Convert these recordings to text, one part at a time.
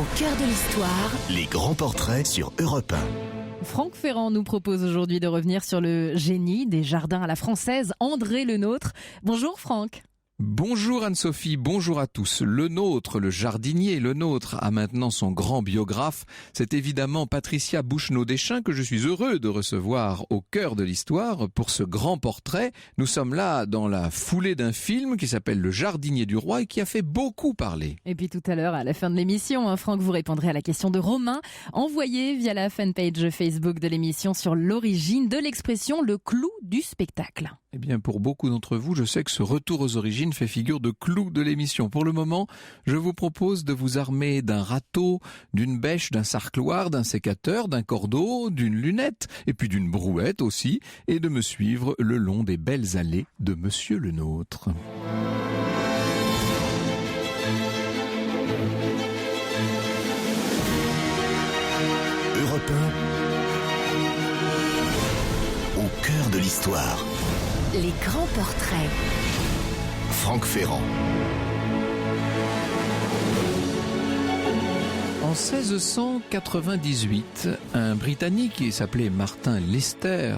Au cœur de l'histoire, Les grands portraits sur Europe 1. Franck Ferrand nous propose aujourd'hui de revenir sur le génie des jardins à la française, André Le Nôtre. Bonjour Franck. Bonjour Anne-Sophie, bonjour à tous. Le Nôtre, le jardinier Le Nôtre, a maintenant son grand biographe. C'est évidemment Patricia Bouchenaud-Deschamps que je suis heureux de recevoir au cœur de l'histoire pour ce grand portrait. Nous sommes là dans la foulée d'un film qui s'appelle Le jardinier du roi et qui a fait beaucoup parler. Et puis tout à l'heure, à la fin de l'émission, Franck, vous répondrez à la question de Romain, envoyée via la fanpage Facebook de l'émission sur l'origine de l'expression le clou du spectacle. Eh bien, pour beaucoup d'entre vous, je sais que ce retour aux origines fait figure de clou de l'émission. Pour le moment, je vous propose de vous armer d'un râteau, d'une bêche, d'un sarcloir, d'un sécateur, d'un cordeau, d'une lunette, et puis d'une brouette aussi, et de me suivre le long des belles allées de Monsieur Le Nôtre. Europe 1. Au cœur de l'histoire. les grands portraits. Franck Ferrand. En 1698, un Britannique qui s'appelait Martin Lester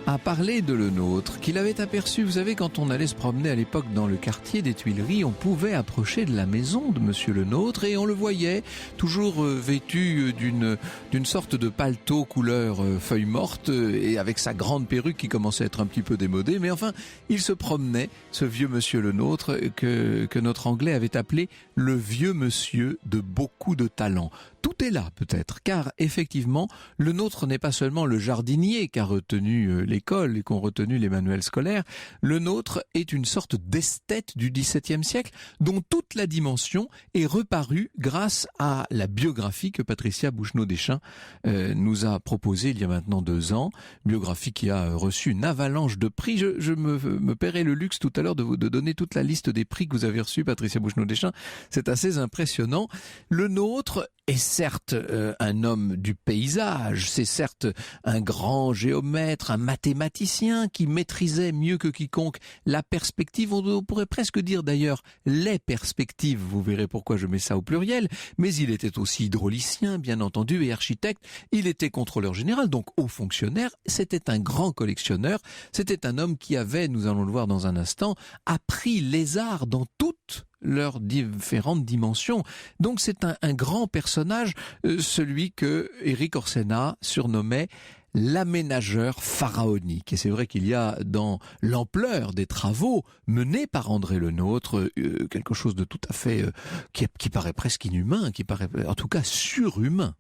a parlé de Le Nôtre, qu'il avait aperçu. Vous savez, quand on allait se promener à l'époque dans le quartier des Tuileries, on pouvait approcher de la maison de Monsieur Le Nôtre et on le voyait toujours vêtu d'une sorte de paletot couleur feuille morte et avec sa grande perruque qui commençait à être un petit peu démodée. Mais enfin, il se promenait, ce vieux Monsieur Le Nôtre que notre Anglais avait appelé le vieux monsieur de beaucoup de talent. Tout est là peut-être, car effectivement, Le Nôtre n'est pas seulement le jardinier qu'a retenu l'école et qu'ont retenu les manuels scolaires. Le Nôtre est une sorte d'esthète du XVIIe siècle dont toute la dimension est reparue grâce à la biographie que Patricia Bouchenaud-Deschamps nous a proposée il y a maintenant 2 ans. Biographie qui a reçu une avalanche de prix. Je me paierai le luxe tout à l'heure de donner toute la liste des prix que vous avez reçus, Patricia Bouchenaud-Deschamps. C'est assez impressionnant. Le Nôtre est certes un homme du paysage, c'est certes un grand géomètre, un mathématicien qui maîtrisait mieux que quiconque la perspective, on pourrait presque dire d'ailleurs les perspectives, vous verrez pourquoi je mets ça au pluriel, mais il était aussi hydraulicien bien entendu et architecte, il était contrôleur général, donc haut fonctionnaire, c'était un grand collectionneur, c'était un homme qui avait, nous allons le voir dans un instant, appris les arts dans toutes leurs différentes dimensions. Donc c'est un grand personnage, celui que Éric Orsena surnommait l'aménageur pharaonique. Et c'est vrai qu'il y a dans l'ampleur des travaux menés par André Le Nôtre quelque chose de tout à fait qui paraît presque inhumain, qui paraît en tout cas surhumain.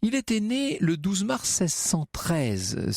Il était né le 12 mars 1613,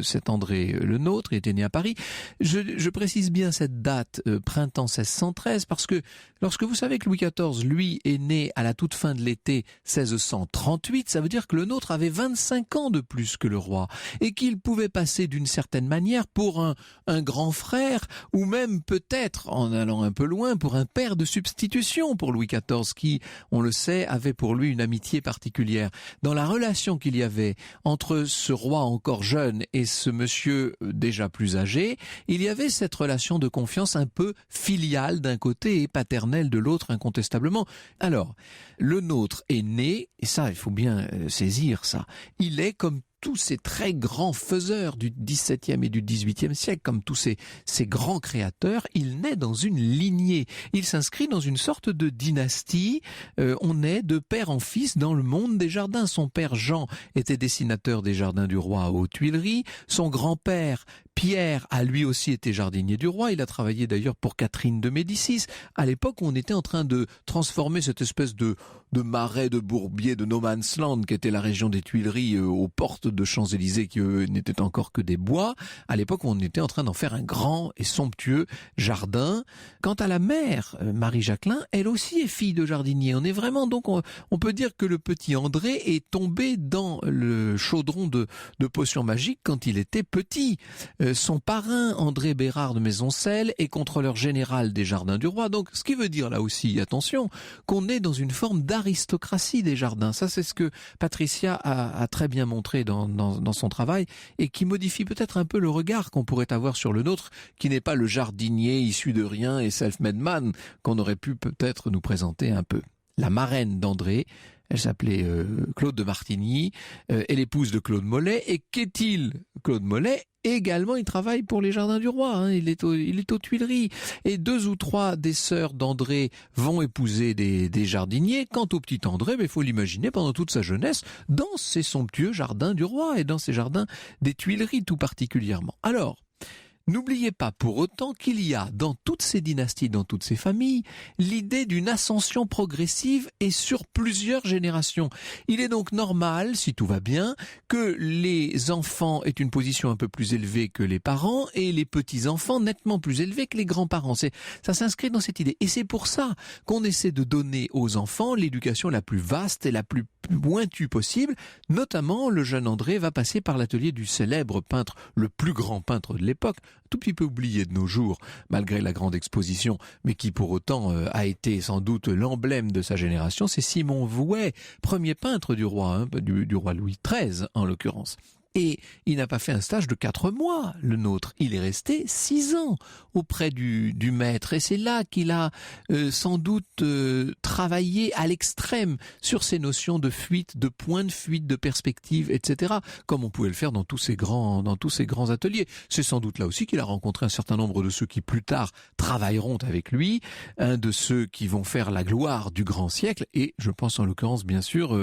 cet André Le Nôtre, il était né à Paris. Je précise bien cette date, printemps 1613, parce que lorsque vous savez que Louis XIV, lui, est né à la toute fin de l'été 1638, ça veut dire que Le Nôtre avait 25 ans de plus que le roi, et qu'il pouvait passer d'une certaine manière pour un grand frère, ou même peut-être, en allant un peu loin, pour un père de substitution pour Louis XIV, qui, on le sait, avait pour lui une amitié particulière. Dans la relation qu'il y avait entre ce roi encore jeune et ce monsieur déjà plus âgé, il y avait cette relation de confiance un peu filiale d'un côté et paternelle de l'autre incontestablement. Alors, Le Nôtre est né, et ça il faut bien saisir ça, il est comme tous ces très grands faiseurs du XVIIe et du XVIIIe siècle, comme tous ces grands créateurs, il naît dans une lignée. Il s'inscrit dans une sorte de dynastie. On est de père en fils dans le monde des jardins. Son père Jean était dessinateur des jardins du roi aux Tuileries. Son grand-père Pierre a lui aussi été jardinier du roi. Il a travaillé d'ailleurs pour Catherine de Médicis. À l'époque, on était en train de transformer cette espèce de marais de bourbier de no man's land qui était la région des Tuileries aux portes de Champs-Élysées qui n'étaient encore que des bois. À l'époque, on était en train d'en faire un grand et somptueux jardin. Quant à la mère, Marie-Jacqueline, elle aussi est fille de jardinier. On est vraiment donc, on peut dire que le petit André est tombé dans le chaudron de potions magiques quand il était petit. Son parrain, André Bérard de Maisoncelles, est contrôleur général des jardins du roi. Donc, ce qui veut dire là aussi, attention, qu'on est dans une forme d'aristocratie des jardins. Ça, c'est ce que Patricia a très bien montré dans son travail et qui modifie peut-être un peu le regard qu'on pourrait avoir sur Le Nôtre, qui n'est pas le jardinier issu de rien et self-made man qu'on aurait pu peut-être nous présenter un peu. La marraine d'André, Elle s'appelait Claude de Martigny, est l'épouse de Claude Mollet. Et qu'est-il, Claude Mollet? Également, il travaille pour les Jardins du Roi, hein. Il est aux Tuileries. Et 2 ou 3 des sœurs d'André vont épouser des jardiniers. Quant au petit André, il faut l'imaginer pendant toute sa jeunesse dans ces somptueux Jardins du Roi et dans ces jardins des Tuileries tout particulièrement. Alors, n'oubliez pas pour autant qu'il y a dans toutes ces dynasties, dans toutes ces familles, l'idée d'une ascension progressive et sur plusieurs générations. Il est donc normal, si tout va bien, que les enfants aient une position un peu plus élevée que les parents et les petits-enfants nettement plus élevés que les grands-parents. Ça s'inscrit dans cette idée. Et c'est pour ça qu'on essaie de donner aux enfants l'éducation la plus vaste et la plus pointue possible. Notamment, le jeune André va passer par l'atelier du célèbre peintre, le plus grand peintre de l'époque, tout petit peu oublié de nos jours, malgré la grande exposition, mais qui pour autant a été sans doute l'emblème de sa génération, c'est Simon Vouet, premier peintre du roi, hein, du roi Louis XIII en l'occurrence. Et il n'a pas fait un stage de 4 mois, le nôtre. Il est resté 6 ans auprès du maître. Et c'est là qu'il a sans doute travaillé à l'extrême sur ces notions de fuite, de point de fuite, de perspective, etc. Comme on pouvait le faire dans tous ces grands ateliers. C'est sans doute là aussi qu'il a rencontré un certain nombre de ceux qui plus tard travailleront avec lui, un de ceux qui vont faire la gloire du grand siècle. Et je pense en l'occurrence bien sûr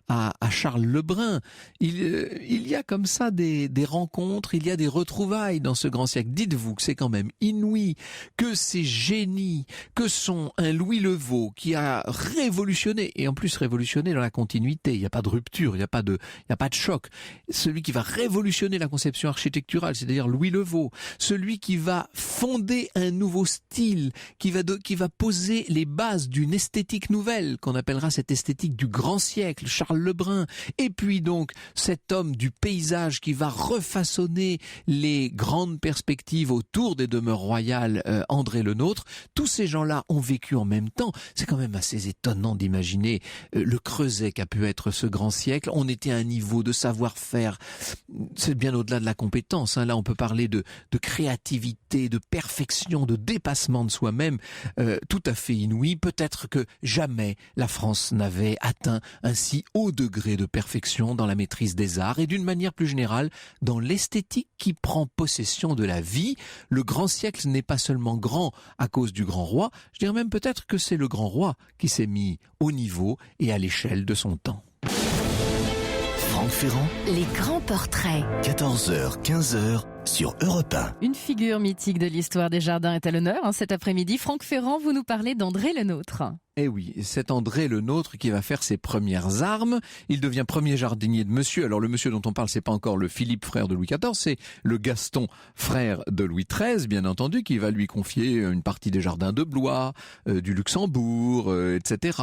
à Charles Lebrun. Il y a comme ça des rencontres, il y a des retrouvailles dans ce grand siècle. Dites-vous que c'est quand même inouï que ces génies, que sont un Louis Le Vau qui a révolutionné, et en plus révolutionné dans la continuité, il n'y a pas de rupture, il n'y a pas de choc. Celui qui va révolutionner la conception architecturale, c'est-à-dire Louis Le Vau, celui qui va fonder un nouveau style, qui va poser les bases d'une esthétique nouvelle, qu'on appellera cette esthétique du grand siècle, Charles Lebrun, et puis donc cet homme du paysage qui va refaçonner les grandes perspectives autour des demeures royales, André Le Nôtre. Tous ces gens-là ont vécu en même temps. C'est quand même assez étonnant d'imaginer le creuset qu'a pu être ce grand siècle. On était à un niveau de savoir-faire, c'est bien au-delà de la compétence, hein. Là, on peut parler de créativité, de perfection, de dépassement de soi-même, tout à fait inouï. Peut-être que jamais la France n'avait atteint un si haut degré de perfection dans la maîtrise des arts et d'une manière plus générale dans l'esthétique qui prend possession de la vie. Le grand siècle n'est pas seulement grand à cause du grand roi, je dirais même peut-être que c'est le grand roi qui s'est mis au niveau et à l'échelle de son temps. Franck Ferrand, Les grands portraits. 14h, 15h sur Europe 1. Une figure mythique de l'histoire des jardins est à l'honneur. Cet après-midi, Franck Ferrand, vous nous parlez d'André Le Nôtre. Eh oui, c'est André Le Nôtre qui va faire ses premières armes. Il devient premier jardinier de monsieur. Alors le monsieur dont on parle, c'est pas encore le Philippe, frère de Louis XIV, c'est le Gaston, frère de Louis XIII, bien entendu, qui va lui confier une partie des jardins de Blois, du Luxembourg, etc.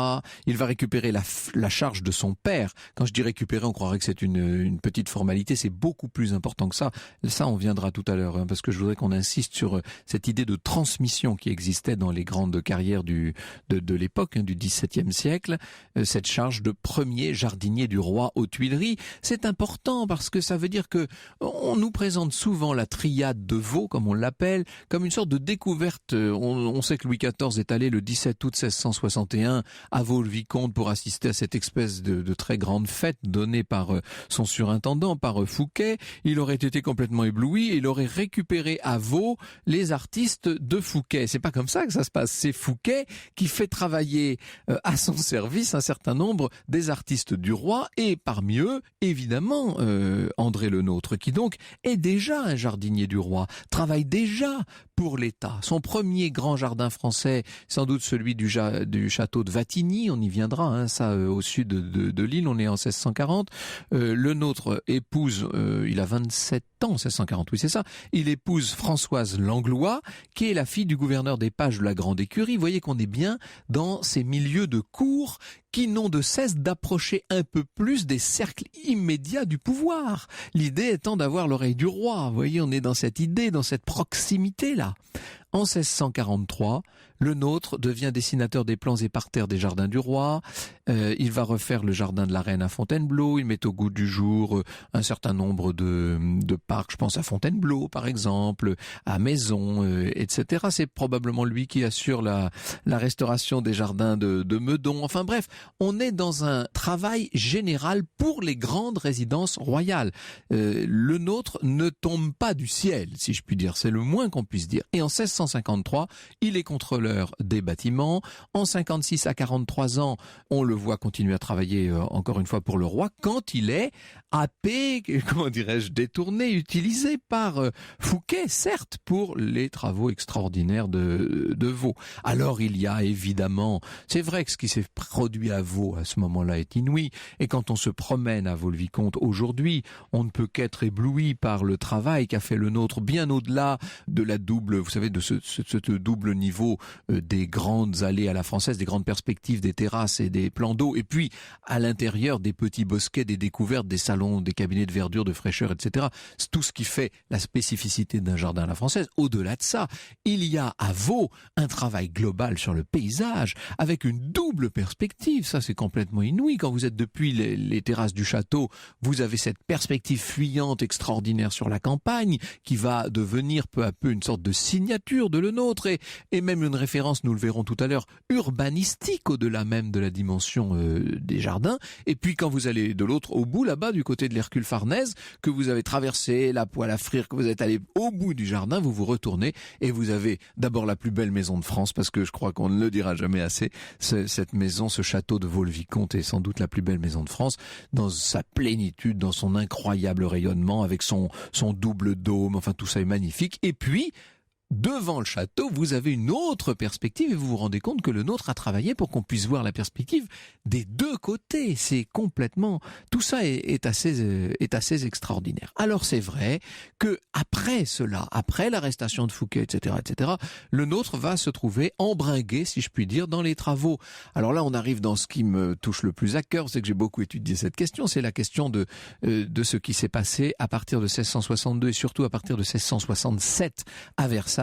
Il va récupérer la charge de son père. Quand je dis récupérer, on croirait que c'est une petite formalité. C'est beaucoup plus important que ça. Ça, on viendra tout à l'heure, hein, parce que je voudrais qu'on insiste sur cette idée de transmission qui existait dans les grandes carrières de l'époque, du XVIIe siècle, cette charge de premier jardinier du roi aux Tuileries. C'est important parce que ça veut dire que on nous présente souvent la triade de Vaux, comme on l'appelle, comme une sorte de découverte. On sait que Louis XIV est allé le 17 août 1661 à Vaux-le-Vicomte pour assister à cette espèce de très grande fête donnée par son surintendant, par Fouquet. Il aurait été complètement ébloui et il aurait récupéré à Vaux les artistes de Fouquet. C'est pas comme ça que ça se passe. C'est Fouquet qui fait travailler à son service un certain nombre des artistes du roi et parmi eux, évidemment, André Le Nôtre, qui donc est déjà un jardinier du roi, travaille déjà pour l'État. Son premier grand jardin français, sans doute celui du château de Vatigny, on y viendra, hein, ça au sud de l'île, on est en 1640. Le Nôtre épouse, il a 27 ans, 1640, oui c'est ça, il épouse Françoise Langlois, qui est la fille du gouverneur des pages de la Grande Écurie. Vous voyez qu'on est bien dans ces milieux de cour qui n'ont de cesse d'approcher un peu plus des cercles immédiats du pouvoir. L'idée étant d'avoir l'oreille du roi. Vous voyez, on est dans cette idée, dans cette proximité-là. En 1643, Le Nôtre devient dessinateur des plans et parterres des jardins du roi. Il va refaire le jardin de la Reine à Fontainebleau. Il met au goût du jour un certain nombre de parcs. Je pense à Fontainebleau, par exemple, à Maison, etc. C'est probablement lui qui assure la restauration des jardins de Meudon. Enfin bref, on est dans un travail général pour les grandes résidences royales. Le Nôtre ne tombe pas du ciel, si je puis dire. C'est le moins qu'on puisse dire. Et en 1653, il est contrôleur des bâtiments. En 56 à 43 ans, on le voit continuer à travailler encore une fois pour le roi quand il est happé, comment dirais-je, détourné, utilisé par Fouquet, certes, pour les travaux extraordinaires de Vaux. Alors il y a évidemment, c'est vrai que ce qui s'est produit à Vaux à ce moment-là est inouï, et quand on se promène à Vaux-le-Vicomte aujourd'hui, on ne peut qu'être ébloui par le travail qu'a fait le Nôtre, bien au-delà de la double, vous savez, de ce double niveau des grandes allées à la française, des grandes perspectives, des terrasses et des plans d'eau, et puis à l'intérieur des petits bosquets, des découvertes, des salons, des cabinets de verdure, de fraîcheur, etc. C'est tout ce qui fait la spécificité d'un jardin à la française. Au-delà de ça, il y a à Vaux un travail global sur le paysage, avec une double perspective. Ça, c'est complètement inouï. Quand vous êtes depuis les terrasses du château, vous avez cette perspective fuyante extraordinaire sur la campagne, qui va devenir peu à peu une sorte de signature de Le Nôtre, et même une référence, nous le verrons tout à l'heure, urbanistique, au-delà même de la dimension des jardins. Et puis quand vous allez de l'autre au bout, là-bas, du côté de l'Hercule Farnèse, que vous avez traversé la Poêle à frire, que vous êtes allé au bout du jardin, vous vous retournez et vous avez d'abord la plus belle maison de France, parce que je crois qu'on ne le dira jamais assez, cette maison, ce château de Vaux-le-Vicomte est sans doute la plus belle maison de France, dans sa plénitude, dans son incroyable rayonnement, avec son double dôme, enfin tout ça est magnifique. Et puis, devant le château, vous avez une autre perspective et vous vous rendez compte que le Nôtre a travaillé pour qu'on puisse voir la perspective des deux côtés. C'est complètement, tout ça est assez extraordinaire. Alors c'est vrai que après cela, après l'arrestation de Fouquet, etc., le Nôtre va se trouver embringué, si je puis dire, dans les travaux. Alors là, on arrive dans ce qui me touche le plus à cœur, c'est que j'ai beaucoup étudié cette question, c'est la question de ce qui s'est passé à partir de 1662 et surtout à partir de 1667 à Versailles.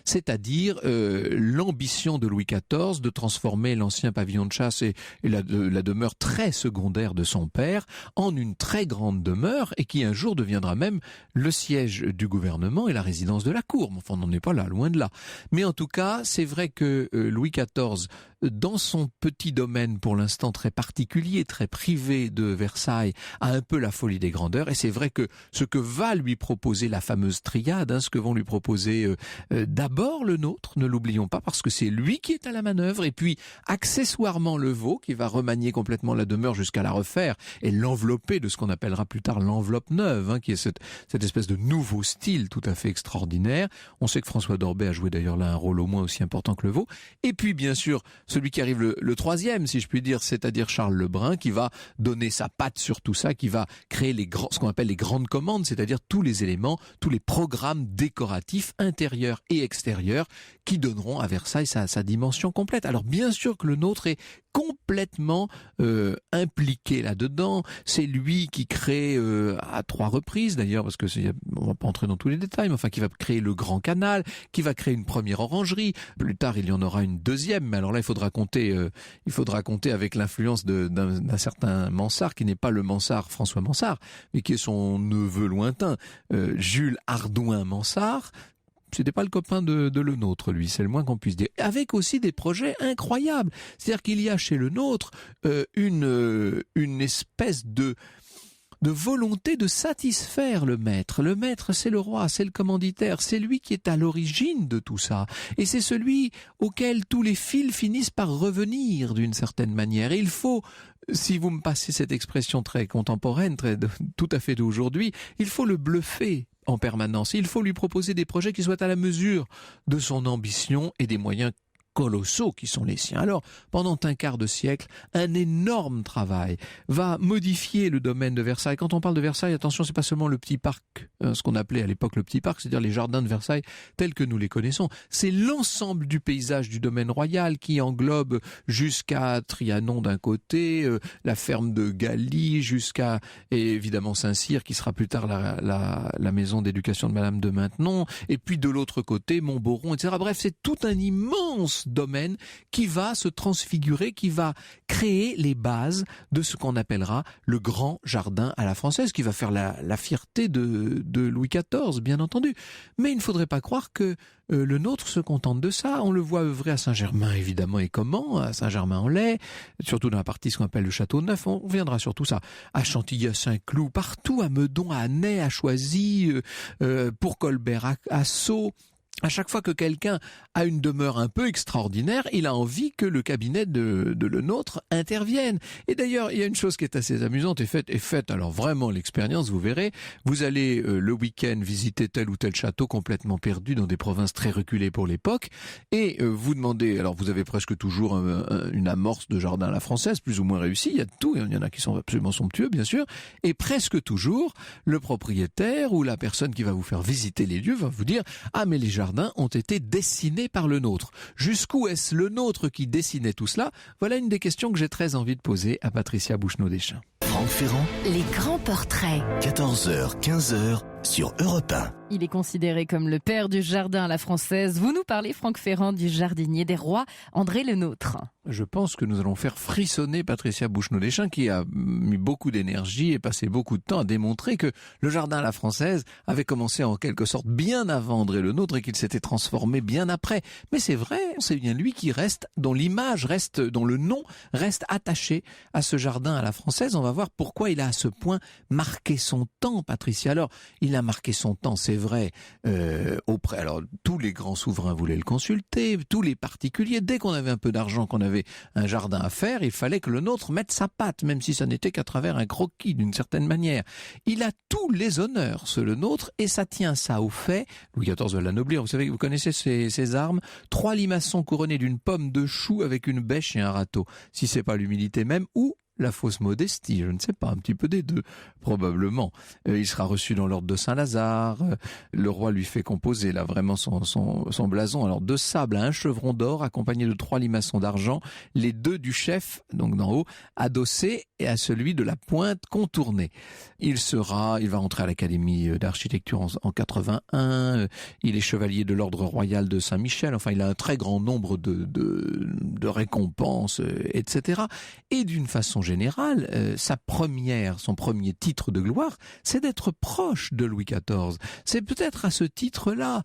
C'est-à-dire l'ambition de Louis XIV de transformer l'ancien pavillon de chasse et la demeure très secondaire de son père en une très grande demeure, et qui un jour deviendra même le siège du gouvernement et la résidence de la cour. Enfin, on n'en est pas là, loin de là. Mais en tout cas, c'est vrai que Louis XIV, dans son petit domaine pour l'instant très particulier, très privé de Versailles, a un peu la folie des grandeurs, et c'est vrai que ce que va lui proposer la fameuse triade, ce que vont lui proposer d'abord le Nôtre, ne l'oublions pas, parce que c'est lui qui est à la manœuvre, et puis accessoirement le Vaux, qui va remanier complètement la demeure jusqu'à la refaire et l'envelopper de ce qu'on appellera plus tard l'enveloppe neuve, qui est cette espèce de nouveau style tout à fait extraordinaire. On sait que François d'Orbay a joué d'ailleurs là un rôle au moins aussi important que le Vaux. Et puis bien sûr celui qui arrive le troisième, si je puis dire, c'est-à-dire Charles Lebrun, qui va donner sa patte sur tout ça, qui va créer ce qu'on appelle les grandes commandes, c'est-à-dire tous les éléments, tous les programmes décoratifs intérieurs et extérieurs qui donneront à Versailles sa dimension complète. Alors bien sûr que le Nôtre est complètement impliqué là-dedans. C'est lui qui crée à 3 reprises d'ailleurs, parce que on va pas entrer dans tous les détails, mais enfin qui va créer le Grand Canal, qui va créer une première orangerie. Plus tard, il y en aura une deuxième, mais alors là, il faudra compter avec l'influence d'un certain Mansart, qui n'est pas le Mansart François Mansart, mais qui est son neveu lointain, Jules Hardouin Mansart. C'était pas le copain de Le Nôtre, lui, c'est le moins qu'on puisse dire. Avec aussi des projets incroyables. C'est-à-dire qu'il y a chez Le Nôtre une espèce de volonté de satisfaire le maître. Le maître, c'est le roi, c'est le commanditaire, c'est lui qui est à l'origine de tout ça. Et c'est celui auquel tous les fils finissent par revenir d'une certaine manière. Et il faut, si vous me passez cette expression très contemporaine, tout à fait d'aujourd'hui, il faut le bluffer en permanence. Il faut lui proposer des projets qui soient à la mesure de son ambition et des moyens colossaux qui sont les siens. Alors, pendant un quart de siècle, un énorme travail va modifier le domaine de Versailles. Quand on parle de Versailles, attention, c'est pas seulement le petit parc, ce qu'on appelait à l'époque le petit parc, c'est-à-dire les jardins de Versailles tels que nous les connaissons. C'est l'ensemble du paysage du domaine royal qui englobe jusqu'à Trianon d'un côté, la ferme de Galie, jusqu'à, et évidemment Saint-Cyr, qui sera plus tard la maison d'éducation de Madame de Maintenon, et puis de l'autre côté, Montboron, etc. Bref, c'est tout un immense immense domaine qui va se transfigurer, qui va créer les bases de ce qu'on appellera le grand jardin à la française, qui va faire la fierté de Louis XIV, bien entendu. Mais il ne faudrait pas croire que le nôtre se contente de ça. On le voit œuvrer à Saint-Germain, évidemment, et comment, à Saint-Germain-en-Laye, surtout dans la partie ce qu'on appelle le Château Neuf, on reviendra sur tout ça. À Chantilly, à Saint-Cloud, partout, à Meudon, à Ney, à Choisy, pour Colbert, à Sceaux. À chaque fois que quelqu'un a une demeure un peu extraordinaire, il a envie que le cabinet de le nôtre intervienne. Et d'ailleurs, il y a une chose qui est assez amusante et faite alors vraiment l'expérience, vous verrez. Vous allez le week-end visiter tel ou tel château complètement perdu dans des provinces très reculées pour l'époque et vous demandez, alors vous avez presque toujours une amorce de jardin à la française, plus ou moins réussie, il y a de tout, il y en a qui sont absolument somptueux bien sûr, et presque toujours le propriétaire ou la personne qui va vous faire visiter les lieux va vous dire « Ah mais les jardins ont été dessinés par le nôtre. Jusqu'où est-ce le nôtre qui dessinait tout cela ?» Voilà une des questions que j'ai très envie de poser à Patricia Bouchenaud-Deschamps. Franck Ferrand, Les grands portraits. 14h, 15h sur Europe 1. Il est considéré comme le père du jardin à la française. Vous nous parlez, Franck Ferrand, du jardinier des rois, André Le Nôtre. Je pense que nous allons faire frissonner Patricia Bouchenaud-Deschamps qui a mis beaucoup d'énergie et passé beaucoup de temps à démontrer que le jardin à la française avait commencé en quelque sorte bien avant André Le Nôtre et qu'il s'était transformé bien après. Mais c'est vrai, c'est bien lui qui reste, dont l'image reste, dont le nom reste attaché à ce jardin à la française. On va voir pourquoi il a à ce point marqué son temps, Patricia. Alors, il a marqué son temps, c'est vrai, auprès. Alors, tous les grands souverains voulaient le consulter, tous les particuliers. Dès qu'on avait un peu d'argent, qu'on avait un jardin à faire, il fallait que le nôtre mette sa patte, même si ça n'était qu'à travers un croquis d'une certaine manière. Il a tous les honneurs, ce le nôtre, et ça tient ça au fait. Louis XIV veut l'anoblir. Vous savez, vous connaissez ces armes, 3 limaçons couronnés d'une pomme de chou avec une bêche et un râteau. Si c'est pas l'humilité même, ou la fausse modestie, je ne sais pas, un petit peu des deux, probablement. Il sera reçu dans l'ordre de Saint-Lazare, le roi lui fait composer là vraiment son blason, alors 2 sables à 1 chevron d'or, accompagné de 3 limaçons d'argent, les 2 du chef, donc d'en haut, adossés et à celui de la pointe contournée. Il va entrer à l'Académie d'architecture en 81, il est chevalier de l'ordre royal de Saint-Michel, enfin il a un très grand nombre de récompenses, etc. Et d'une façon générale, son premier titre de gloire, c'est d'être proche de Louis XIV. C'est peut-être à ce titre-là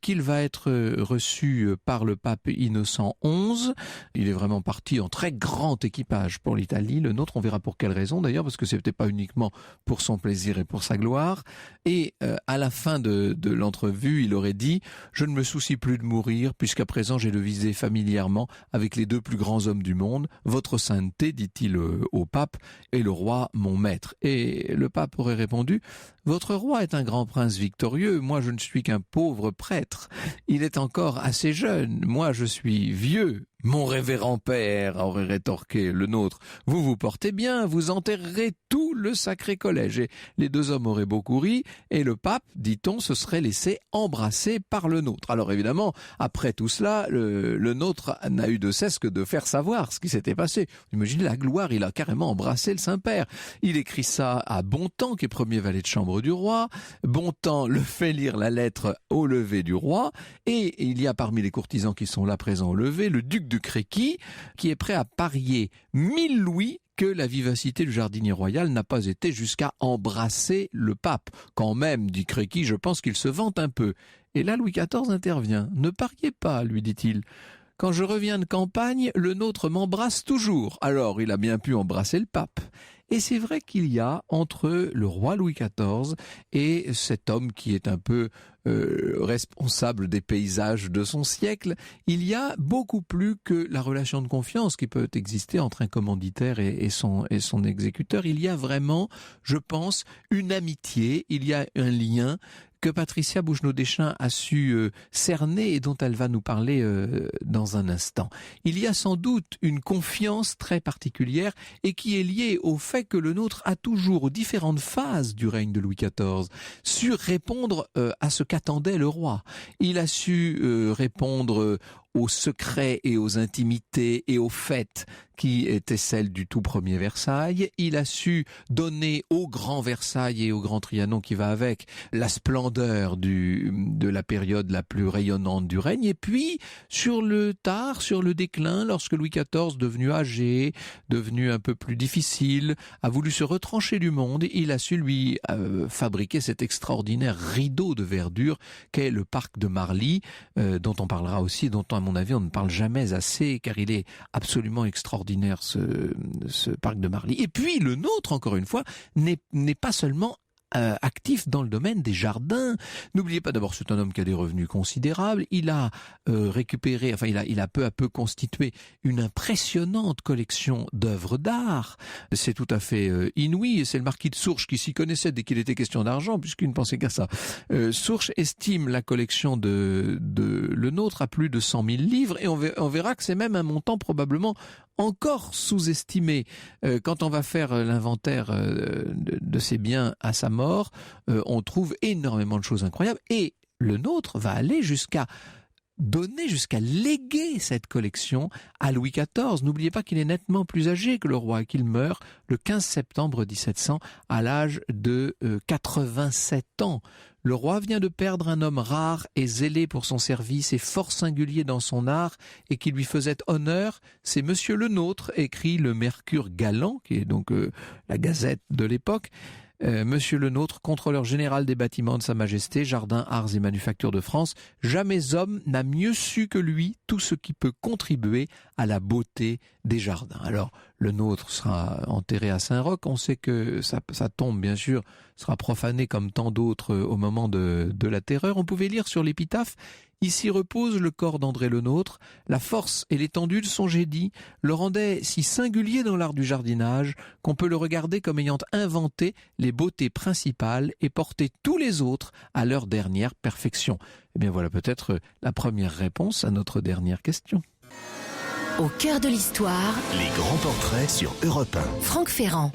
qu'il va être reçu par le pape Innocent XI. Il est vraiment parti en très grand équipage pour l'Italie. Le nôtre, on verra pour quelle raison d'ailleurs, parce que c'était pas uniquement pour son plaisir et pour sa gloire. Et à la fin de l'entrevue, il aurait dit « Je ne me soucie plus de mourir, puisqu'à présent j'ai devisé familièrement avec les 2 plus grands hommes du monde. Votre sainteté, dit-il au pape, et le roi mon maître. » Et le pape aurait répondu « Votre roi est un grand prince victorieux, moi je ne suis qu'un pauvre prêtre. Il est encore assez jeune, moi je suis vieux. » « Mon révérend père, » aurait rétorqué le nôtre, « vous vous portez bien, vous enterrerez tout le sacré collège. » Et les 2 hommes auraient beaucoup ri, et le pape, dit-on, se serait laissé embrasser par le nôtre. Alors évidemment, après tout cela, le nôtre n'a eu de cesse que de faire savoir ce qui s'était passé. Imaginez la gloire, il a carrément embrassé le Saint-Père. Il écrit ça à Bontemps, qui est premier valet de chambre du roi. Bontemps le fait lire la lettre au lever du roi, et il y a parmi les courtisans qui sont là présents au lever, le duc de Créqui, qui est prêt à parier 1000 louis que la vivacité du jardinier royal n'a pas été jusqu'à embrasser le pape. Quand même, dit Créqui, je pense qu'il se vante un peu. Et là, Louis XIV intervient. « Ne pariez pas, lui dit-il. Quand je reviens de campagne, le nôtre m'embrasse toujours. » Alors, il a bien pu embrasser le pape. Et c'est vrai qu'il y a entre le roi Louis XIV et cet homme qui est un peu responsable des paysages de son siècle, il y a beaucoup plus que la relation de confiance qui peut exister entre un commanditaire et son exécuteur. Il y a vraiment, je pense, une amitié, il y a un lien que Patricia Bouchenaud-Deschamps a su cerner et dont elle va nous parler dans un instant. Il y a sans doute une confiance très particulière et qui est liée au fait que le nôtre a toujours, aux différentes phases du règne de Louis XIV, su répondre à ce qu'attendait le roi. Il a su répondre aux secrets et aux intimités et aux fêtes qui était celle du tout premier Versailles. Il a su donner au grand Versailles et au grand Trianon qui va avec la splendeur de la période la plus rayonnante du règne. Et puis, sur le déclin, lorsque Louis XIV, devenu âgé, devenu un peu plus difficile, a voulu se retrancher du monde, il a su lui fabriquer cet extraordinaire rideau de verdure qu'est le parc de Marly, dont on parlera aussi, dont à mon avis on ne parle jamais assez, car il est absolument extraordinaire ce parc de Marly. Et puis le nôtre, encore une fois, n'est pas seulement actif dans le domaine des jardins. N'oubliez pas d'abord, c'est un homme qui a des revenus considérables. Il a récupéré, il a peu à peu constitué une impressionnante collection d'œuvres d'art. C'est tout à fait inouï, et c'est le marquis de Sourches qui s'y connaissait dès qu'il était question d'argent, puisqu'il ne pensait qu'à ça. Sourches estime la collection de Le Nôtre à plus de 100 000 livres, et on verra que c'est même un montant probablement encore sous-estimé. Quand on va faire l'inventaire de ses biens à sa mort, on trouve énormément de choses incroyables, et Le Nôtre va aller jusqu'à léguer cette collection à Louis XIV. N'oubliez pas qu'il est nettement plus âgé que le roi et qu'il meurt le 15 septembre 1700 à l'âge de 87 ans. Le roi vient de perdre un homme rare et zélé pour son service et fort singulier dans son art et qui lui faisait honneur. C'est Monsieur Le Nôtre, écrit le Mercure galant, qui est donc la gazette de l'époque. Monsieur Le Nôtre, contrôleur général des bâtiments de Sa Majesté, Jardins, Arts et Manufactures de France, jamais homme n'a mieux su que lui tout ce qui peut contribuer à la beauté des jardins. Alors, Le Nôtre sera enterré à Saint-Roch. On sait que sa tombe, bien sûr, sera profanée comme tant d'autres au moment de la terreur. On pouvait lire sur l'épitaphe: ici repose le corps d'André Le Nôtre. La force et l'étendue de son génie le rendaient si singulier dans l'art du jardinage qu'on peut le regarder comme ayant inventé les beautés principales et porté tous les autres à leur dernière perfection. Eh bien voilà peut-être la première réponse à notre dernière question. Au cœur de l'histoire, Les grands portraits sur Europe 1. Franck Ferrand.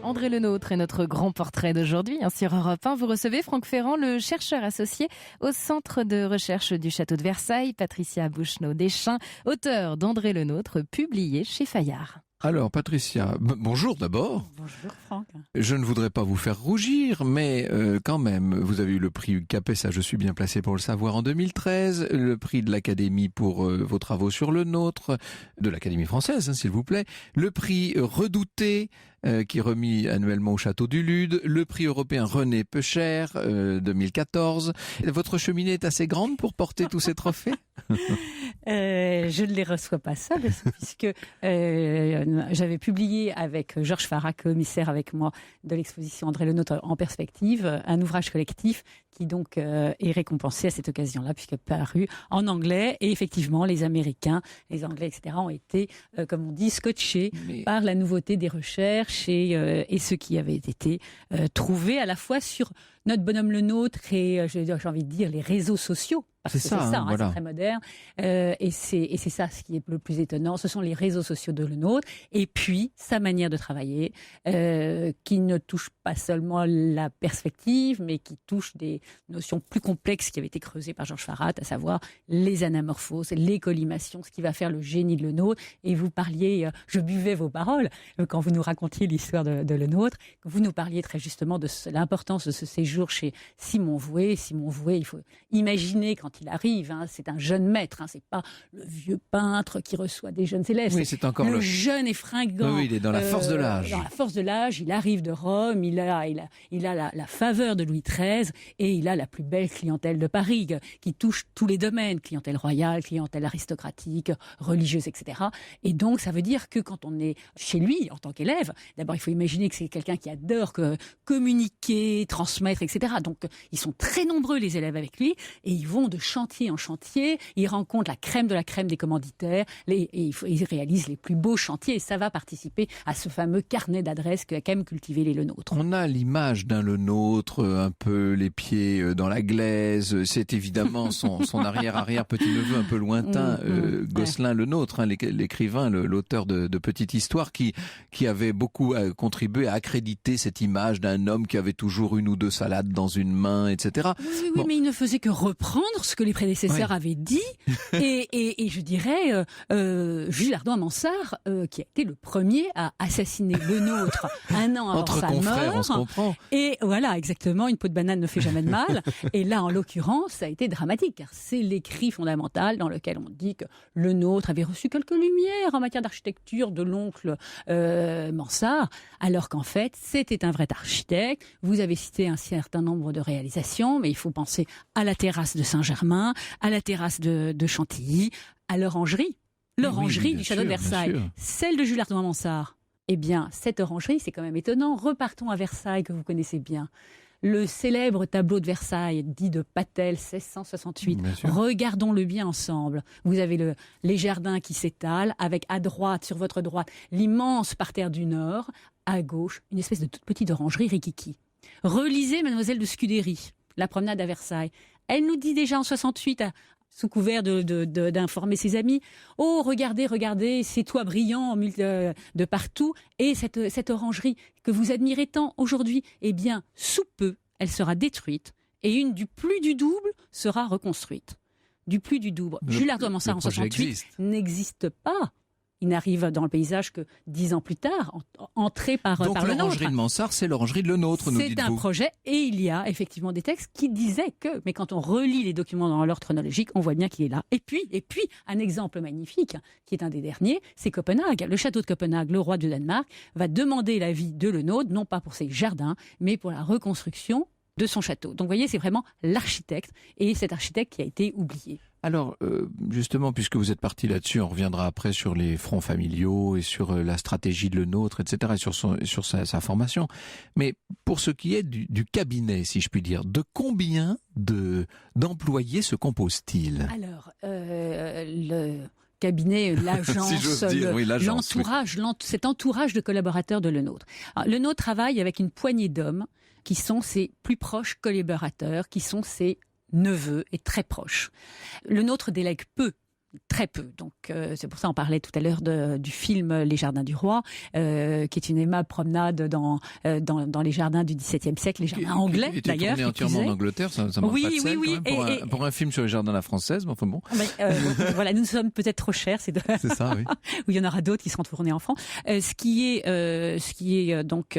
André Le Nôtre est notre grand portrait d'aujourd'hui. Sur Europe 1, vous recevez Franck Ferrand, le chercheur associé au Centre de recherche du Château de Versailles, Patricia Bouchenaud-Deschamps, auteur d'André Le Nôtre, publié chez Fayard. Alors Patricia, bonjour d'abord. Bonjour Franck. Je ne voudrais pas vous faire rougir, mais quand même, vous avez eu le prix Capet, ça je suis bien placé pour le savoir, en 2013, le prix de l'Académie pour vos travaux sur Le Nôtre, de l'Académie française, s'il vous plaît, le prix Redouté, qui est remis annuellement au Château du Lude, le prix européen René Peucher, 2014. Votre cheminée est assez grande pour porter tous ces trophées? Je ne les reçois pas seuls, puisque j'avais publié avec Georges Farah, commissaire avec moi de l'exposition André Le Nôtre en perspective, un ouvrage collectif qui donc est récompensé à cette occasion-là, puisque paru en anglais. Et effectivement, les Américains, les Anglais, etc., ont été, comme on dit, scotchés par la nouveauté des recherches et ce qui avait été trouvé à la fois sur notre bonhomme Le Nôtre et, j'ai envie de dire, les réseaux sociaux. Parce que c'est ça, voilà. C'est très moderne. Et c'est ça ce qui est le plus étonnant. Ce sont les réseaux sociaux de Le Nôtre. Et puis, sa manière de travailler, qui ne touche pas seulement la perspective, mais qui touche des notions plus complexes qui avaient été creusées par Georges Farad, à savoir les anamorphoses, les collimations, ce qui va faire le génie de Le Nôtre. Et vous parliez, je buvais vos paroles, quand vous nous racontiez l'histoire de Le Nôtre, vous nous parliez très justement de l'importance de ce séjour chez Simon Vouet. Simon Vouet, il faut imaginer quand il arrive, c'est un jeune maître, c'est pas le vieux peintre qui reçoit des jeunes élèves. Oui, c'est encore le jeune et fringant. Oui, il est dans la force de l'âge. Dans la force de l'âge, il arrive de Rome, il a la faveur de Louis XIII et il a la plus belle clientèle de Paris qui touche tous les domaines, clientèle royale, clientèle aristocratique, religieuse, etc. Et donc, ça veut dire que quand on est chez lui en tant qu'élève, d'abord, il faut imaginer que c'est quelqu'un qui adore communiquer, transmettre, etc. Donc, ils sont très nombreux, les élèves avec lui, et ils vont de chantier en chantier, ils rencontrent la crème de la crème des commanditaires, ils réalisent les plus beaux chantiers, et ça va participer à ce fameux carnet d'adresses qu'a quand même cultivé les Le Nôtre. On a l'image d'un Le Nôtre, un peu les pieds dans la glaise, c'est évidemment son arrière petit-neveu un peu lointain, Gosselin Le Nôtre, l'écrivain, l'auteur de Petite Histoire, qui avait beaucoup contribué à accréditer cette image d'un homme qui avait toujours une ou deux salades salade dans une main, etc. Oui, mais il ne faisait que reprendre ce que les prédécesseurs avaient dit. Et je dirais, Jules Ardouin-Mansart, qui a été le premier à assassiner le nôtre un an avant Entre sa confrères, mort. on se comprend. Et voilà, exactement, une peau de banane ne fait jamais de mal. Et là, en l'occurrence, ça a été dramatique, car c'est l'écrit fondamental dans lequel on dit que le nôtre avait reçu quelques lumières en matière d'architecture de l'oncle Mansart, alors qu'en fait, c'était un vrai architecte. Vous avez cité un certain nombre de réalisations, mais il faut penser à la terrasse de Saint-Germain, à la terrasse de Chantilly, à l'orangerie. L'orangerie du château de Versailles, celle de Jules Ardouin-Mansart. Eh bien, cette orangerie, c'est quand même étonnant. Repartons à Versailles, que vous connaissez bien. Le célèbre tableau de Versailles, dit de Patel, 1668. Regardons-le bien ensemble. Vous avez les jardins qui s'étalent, avec à droite, sur votre droite, l'immense parterre du Nord. À gauche, une espèce de toute petite orangerie rikiki. Relisez Mademoiselle de Scudéry, La promenade à Versailles. Elle nous dit déjà en 68, sous couvert d'informer ses amis, « Oh, regardez, ces toits brillants de partout, et cette orangerie que vous admirez tant aujourd'hui, eh bien, sous peu, elle sera détruite, et une du plus du double sera reconstruite. » Du plus du double. Jules Ardouin-Mansart en 68 n'existe pas. Il n'arrive dans le paysage que 10 ans plus tard, entré par le nôtre. Donc l'orangerie de Mansart, c'est l'orangerie de le nôtre, nous dites-vous. C'est un projet, et il y a effectivement des textes qui disaient que, mais quand on relit les documents dans l'ordre chronologique, on voit bien qu'il est là. Et puis, un exemple magnifique, qui est un des derniers, c'est Copenhague. Le château de Copenhague, le roi de Danemark, va demander l'avis de le nôtre, non pas pour ses jardins, mais pour la reconstruction de son château. Donc vous voyez, c'est vraiment l'architecte, et cet architecte qui a été oublié. Alors, justement, puisque vous êtes parti là-dessus, on reviendra après sur les fronts familiaux et sur la stratégie de le nôtre, etc., et sur sa formation. Mais pour ce qui est du cabinet, si je puis dire, de combien d'employés se compose-t-il ? Alors, le cabinet, l'agence, l'entourage, cet entourage de collaborateurs de le nôtre. Alors, le nôtre travaille avec une poignée d'hommes qui sont ses plus proches collaborateurs, qui sont ses neveux et très proches. Le nôtre délègue peu, très peu. Donc c'est pour ça qu'on parlait tout à l'heure du film Les Jardins du Roi, qui est une aimable promenade dans les jardins du XVIIe siècle, les jardins anglais d'ailleurs. Qui était tourné entièrement en Angleterre, ça manque pas de sel, quand même, pour un film sur les jardins à la française, mais enfin bon. Voilà, nous sommes peut-être trop chers, c'est ça, oui. Ou il y en aura d'autres qui seront tournés en France. Ce qui est donc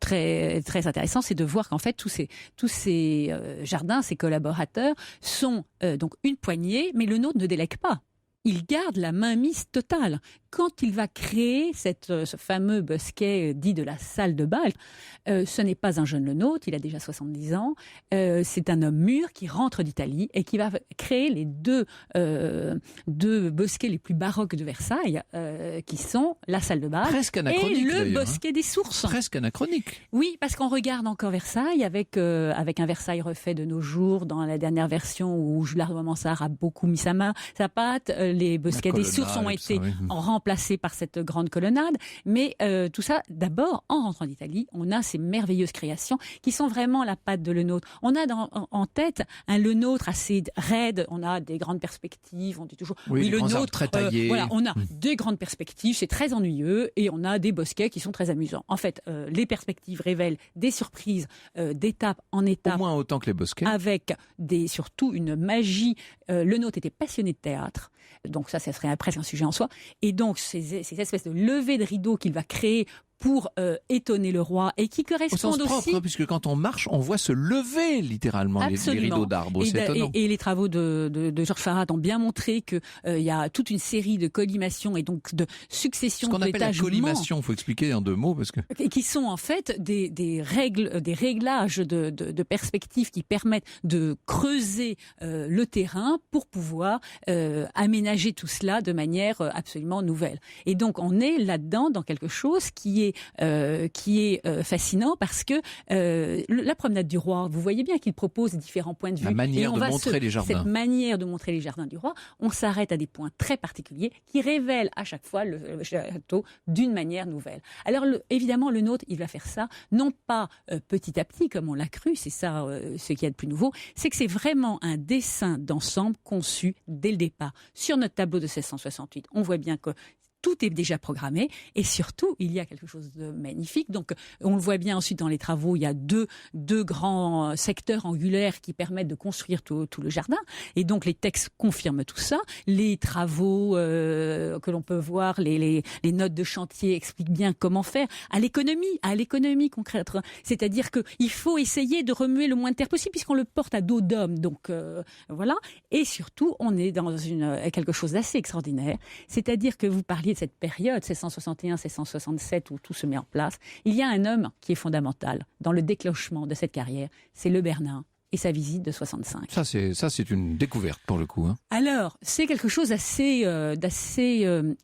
très très intéressant, c'est de voir qu'en fait tous ces jardins, ces collaborateurs sont donc une poignée, mais le nôtre ne délègue pas. Il garde la mainmise totale. Quand il va créer ce fameux bosquet dit de la salle de bal, ce n'est pas un jeune le nôtre, il a déjà 70 ans, c'est un homme mûr qui rentre d'Italie et qui va créer les deux bosquets les plus baroques de Versailles, qui sont la salle de bal et le bosquet des sources. Presque anachronique. Oui, parce qu'on regarde encore Versailles avec un Versailles refait de nos jours, dans la dernière version où Jules Ardouin-Mansart a beaucoup mis sa patte, les bosquets des sources ont été remplacés par cette grande colonnade, mais tout ça, d'abord, en rentrant d'Italie, on a ces merveilleuses créations qui sont vraiment la patte de le nôtre. On a en tête un le nôtre assez raide, on a des grandes perspectives, on dit toujours oui le nôtre très taillé. Voilà, on a des grandes perspectives, c'est très ennuyeux, et on a des bosquets qui sont très amusants. En fait, les perspectives révèlent des surprises d'étape en étape. Au moins autant que les bosquets. Avec surtout une magie. Le nôtre était passionné de théâtre. Donc ça serait presque un sujet en soi. Et donc ces espèces de levées de rideaux qu'il va créer pour étonner le roi et qui correspondent au sens propre, puisque quand on marche, on voit se lever littéralement les rideaux d'arbres. C'est étonnant. Et les travaux de Georges Farad ont bien montré que il y a toute une série de collimations et donc de successions d'étagements. Ce qu'on appelle la collimation, il faut expliquer en 2 mots parce que qui sont en fait des réglages de perspectives qui permettent de creuser le terrain pour pouvoir aménager tout cela de manière absolument nouvelle. Et donc on est là-dedans dans quelque chose qui est fascinant parce que la promenade du roi, vous voyez bien qu'il propose différents points de vue. La manière de montrer les jardins. Cette manière de montrer les jardins du roi, on s'arrête à des points très particuliers qui révèlent à chaque fois le château d'une manière nouvelle. Alors évidemment, le nôtre, il va faire ça, non pas petit à petit comme on l'a cru, c'est ça ce qu'il y a de plus nouveau, c'est que c'est vraiment un dessin d'ensemble conçu dès le départ. Sur notre tableau de 1668, on voit bien que tout est déjà programmé et surtout, il y a quelque chose de magnifique. Donc, on le voit bien ensuite dans les travaux, il y a deux grands secteurs angulaires qui permettent de construire tout le jardin. Et donc, les textes confirment tout ça. Les travaux que l'on peut voir, les notes de chantier expliquent bien comment faire. À l'économie concrète. C'est-à-dire qu'il faut essayer de remuer le moins de terre possible puisqu'on le porte à dos d'homme. Donc, voilà. Et surtout, on est dans quelque chose d'assez extraordinaire. C'est-à-dire que vous parliez de cette période, 1661-1667, où tout se met en place. Il y a un homme qui est fondamental dans le déclenchement de cette carrière, c'est Le Bernin et sa visite de 65. Ça, c'est une découverte pour le coup. Hein. Alors, c'est quelque chose d'assez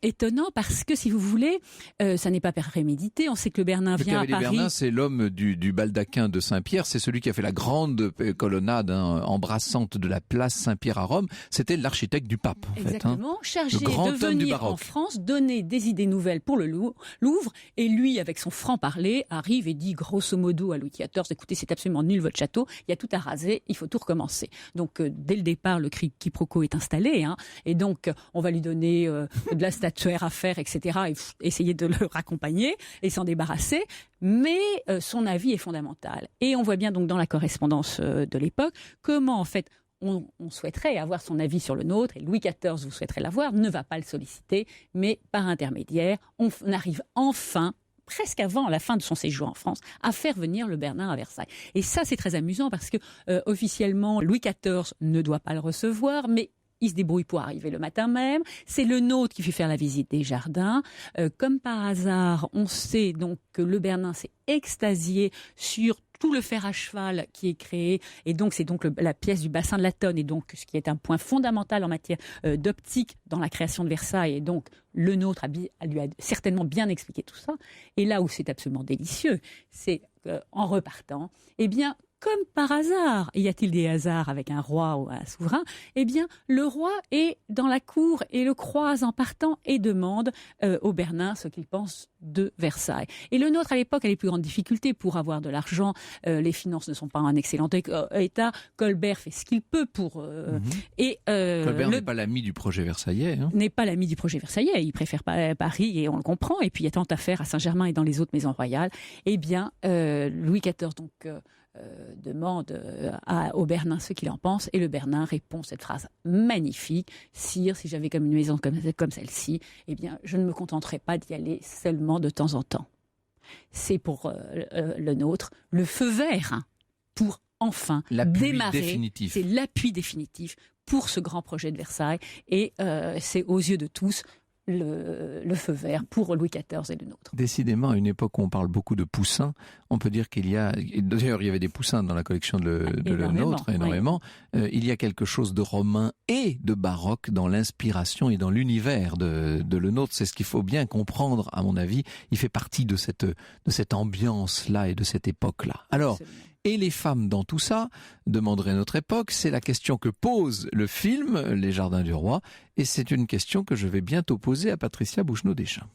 étonnant parce que, si vous voulez, ça n'est pas prémédité. On sait que Le Bernin vient à Paris. Bernin, c'est l'homme du baldaquin de Saint-Pierre. C'est celui qui a fait la grande colonnade embrassante de la place Saint-Pierre à Rome. C'était l'architecte du pape, en Exactement, fait. Hein. Chargé de venir en France, donner des idées nouvelles pour le Louvre. Et lui, avec son franc-parler, arrive et dit grosso modo à Louis XIV, écoutez, c'est absolument nul votre château, il y a tout à raser, il faut tout recommencer. Donc, dès le départ, le quiproquo est installé. Hein, et donc, on va lui donner de la statuaire à faire, etc. Et essayer de le raccompagner et s'en débarrasser. Mais son avis est fondamental. Et on voit bien donc dans la correspondance de l'époque comment, en fait, on souhaiterait avoir son avis sur le nôtre, et Louis XIV, vous souhaiterez l'avoir, ne va pas le solliciter, mais par intermédiaire, on arrive enfin, presque avant la fin de son séjour en France, à faire venir Le Bernin à Versailles. Et ça, c'est très amusant parce que officiellement, Louis XIV ne doit pas le recevoir, mais il se débrouille pour arriver le matin même. C'est le nôtre qui fait faire la visite des jardins. Comme par hasard, on sait donc que Le Bernin s'est extasié sur tout le fer à cheval qui est créé, et donc c'est donc la pièce du bassin de la Tonne, et donc ce qui est un point fondamental en matière d'optique dans la création de Versailles, et donc le nôtre lui a certainement bien expliqué tout ça. Et là où c'est absolument délicieux, c'est en repartant, eh bien, comme par hasard, y a-t-il des hasards avec un roi ou un souverain? Eh bien, le roi est dans la cour et le croise en partant et demande au Bernin ce qu'il pense de Versailles. Et le nôtre, à l'époque, a les plus grandes difficultés pour avoir de l'argent. Les finances ne sont pas en un excellent état. Colbert fait ce qu'il peut pour... Colbert n'est pas l'ami du projet versaillais. Hein. N'est pas l'ami du projet versaillais. Il préfère Paris, et on le comprend. Et puis, il y a tant à faire à Saint-Germain et dans les autres maisons royales. Eh bien, Louis XIV, donc... demande au Bernin ce qu'il en pense, et le Bernin répond cette phrase magnifique: Sire, si j'avais comme une maison comme celle-ci, eh bien, je ne me contenterais pas d'y aller seulement de temps en temps. C'est pour le nôtre le feu vert pour enfin démarrer. Définitif. C'est l'appui définitif pour ce grand projet de Versailles, et c'est aux yeux de tous le feu vert pour Louis XIV et le nôtre. Décidément, à une époque où on parle beaucoup de poussins, on peut dire qu'il y a... D'ailleurs, il y avait des poussins dans la collection de le nôtre, énormément. Oui. Il y a quelque chose de romain et de baroque dans l'inspiration et dans l'univers de le nôtre. C'est ce qu'il faut bien comprendre, à mon avis. Il fait partie de cette ambiance-là et de cette époque-là. Alors... Absolument. Et les femmes dans tout ça, demanderait notre époque, c'est la question que pose le film Les Jardins du Roi, et c'est une question que je vais bientôt poser à Patricia Bouchenaud-Deschamps.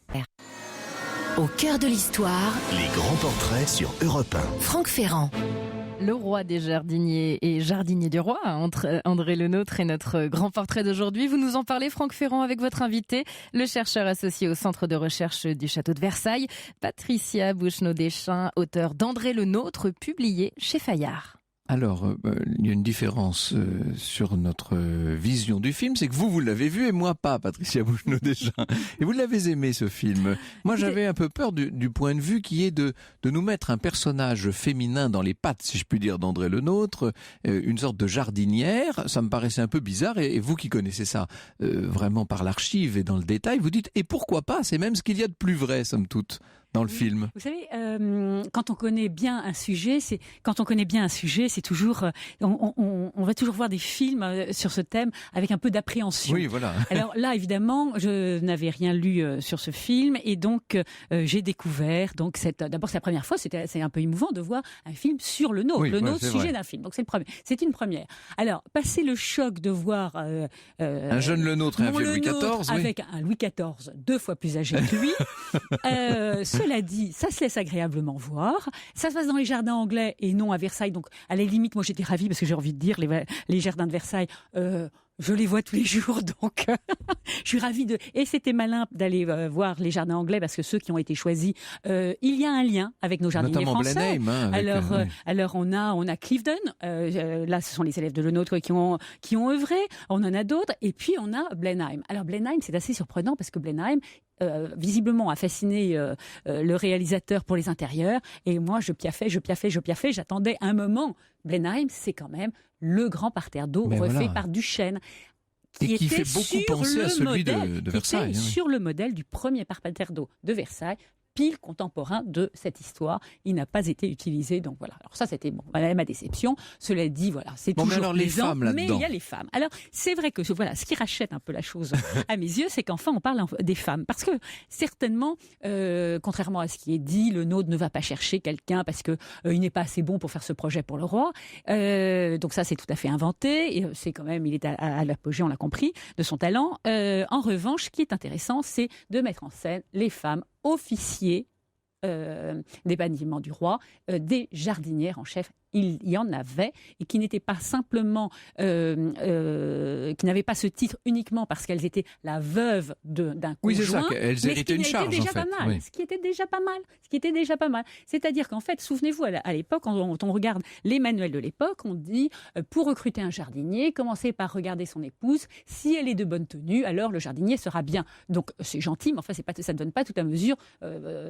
Au cœur de l'histoire, les grands portraits sur Europe 1. Franck Ferrand. Le roi des jardiniers et jardinier du roi, entre André Le Nôtre et notre grand portrait d'aujourd'hui. Vous nous en parlez, Franck Ferrand, avec votre invité, le chercheur associé au centre de recherche du château de Versailles, Patricia Bouchenaud-Deschamps, auteur d'André Le Nôtre, publié chez Fayard. Alors, il y a une différence sur notre vision du film, c'est que vous l'avez vu et moi pas, Patricia Bouchenaud-Deschamps. Et vous l'avez aimé, ce film. Moi, j'avais un peu peur du point de vue qui est de nous mettre un personnage féminin dans les pattes, si je puis dire, d'André Le Nôtre, une sorte de jardinière. Ça me paraissait un peu bizarre, et vous qui connaissez ça vraiment par l'archive et dans le détail, vous dites, et pourquoi pas? C'est même ce qu'il y a de plus vrai, somme toute, dans le film. Vous savez, quand on connaît bien un sujet, c'est toujours, on va toujours voir des films sur ce thème avec un peu d'appréhension. Oui, voilà. Alors là, évidemment, je n'avais rien lu sur ce film, et donc j'ai découvert. Donc d'abord, c'est la première fois. C'est un peu émouvant de voir un film sur le nôtre, sujet d'un film. Donc c'est une première. Alors, passer le choc de voir un jeune Le Nôtre et un vieux Louis XIV, avec un Louis XIV 2 fois plus âgé que lui. Cela dit, ça se laisse agréablement voir. Ça se passe dans les jardins anglais et non à Versailles. Donc, à la limite, moi, j'étais ravie parce que j'ai envie de dire, les jardins de Versailles, Je les vois tous les jours, donc je suis ravie de... Et c'était malin d'aller voir les jardins anglais, parce que ceux qui ont été choisis, il y a un lien avec nos jardiniers Notamment français. Blenheim. Alors on a Cliveden, là ce sont les élèves de Lenôtre qui ont œuvré, on en a d'autres, et puis on a Blenheim. Alors Blenheim, c'est assez surprenant, parce que Blenheim, visiblement a fasciné le réalisateur pour les intérieurs, et moi je piaffais, j'attendais un moment. Blenheim, c'est quand même le grand parterre d'eau refait par Duchesne. Qui fait beaucoup penser à celui de Versailles. Sur le modèle du premier parterre d'eau de Versailles, pile contemporain de cette histoire. Il n'a pas été utilisé, donc voilà. Alors ça, c'était ma déception. Cela dit, voilà, c'est toujours mais alors plaisant, les femmes là-dedans. mais il y a les femmes. Alors c'est vrai que voilà, ce qui rachète un peu la chose à mes yeux, c'est qu'enfin on parle des femmes, parce que certainement, contrairement à ce qui est dit, le nôtre ne va pas chercher quelqu'un parce que il n'est pas assez bon pour faire ce projet pour le roi. Donc ça, c'est tout à fait inventé. Et c'est quand même, il est à l'apogée, on l'a compris, de son talent. En revanche, ce qui est intéressant, c'est de mettre en scène les femmes officiers des bâtiments du roi, des jardinières en chef. Il y en avait, et qui n'étaient pas simplement, qui n'avaient pas ce titre uniquement parce qu'elles étaient la veuve d'un conjoint. Oui, c'est ça, elles héritaient une charge, en fait. Oui. Ce qui était déjà pas mal. C'est-à-dire qu'en fait, souvenez-vous, à l'époque, quand on regarde les manuels de l'époque, on dit, pour recruter un jardinier, commencez par regarder son épouse. Si elle est de bonne tenue, alors le jardinier sera bien. Donc, c'est gentil, mais enfin, ça ne donne pas toute la mesure